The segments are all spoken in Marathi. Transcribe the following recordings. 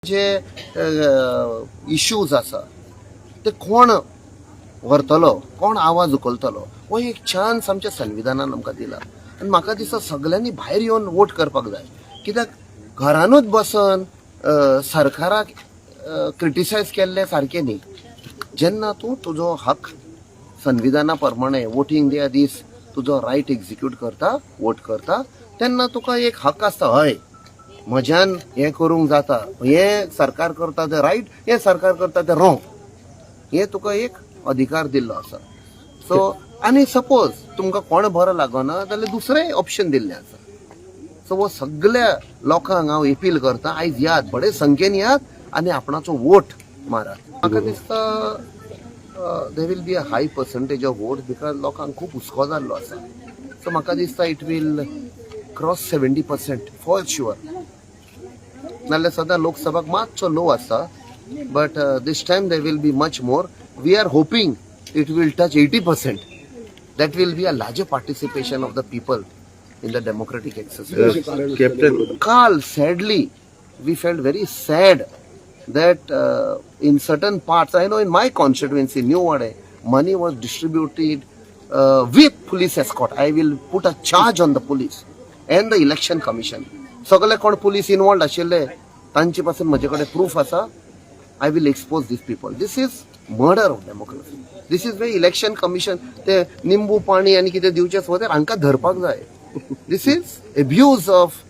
जे इश्यूज आसा ते कोण व्हरतलो, कोण आवाज उखलतलो, हो एक चान्स आमच्या संविधानान आमकां दिला. आनी म्हाका दिसता सगळ्यांनी भायर येवन वोट करपाक जाय. कित्याक घरानूच बसन सरकाराक क्रिटिसायज केल्ले सारकें न्ही. जेन्ना तूं तुजो हक संविधाना प्रमाणे वोटींग डे दीस तुजो रायट एक्झिक्यूट करता, वोट करता, तेन्ना तुका एक हक आसता. हय, म्हज्यान हें करूंक जाता, हें सरकार करता तें रायट, हें सरकार करता तें रॉंग, हें तुका एक अधिकार दिल्लो आसा. सो आनी सपोज तुमकां कोण बरो लागना जाल्यार दुसरें ऑप्शन दिल्लें आसा. सो वो सगळ्या लोकांक हांव अपील करता, आयज यात, बडे संख्येन यात आनी आपणाचो वोट मारात. म्हाका दिसता there will be a high percentage of vote because लोकांक खूब हुस्को जाल्लो आसा. सो म्हाका दिसता it will cross 70% for sure. नाल्यार सद्या लोकसभाक मातसो लो आसा, but this time there will be much more. We are hoping it will touch 80%. That will be a larger participation of the people in the democratic exercise. Captain, Carl, sadly, we felt very sad that in certain parts, I know in my constituency, New Wade, money was distributed with police escort. I will put a charge on the police and the election commission. सगळे कोण पुलीस इन्वॉल्ड आशिल्ले तांचे पासून म्हजे कडेन प्रूफ आसा. I will expose these people. This is murder of democracy. This is way election commission ते निंबू पाणी आनी कितें दिवचे सुद्दां हांकां धरपाक जाय. This is abuse of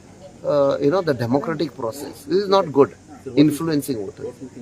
the democratic process. This is not good. Influencing voters.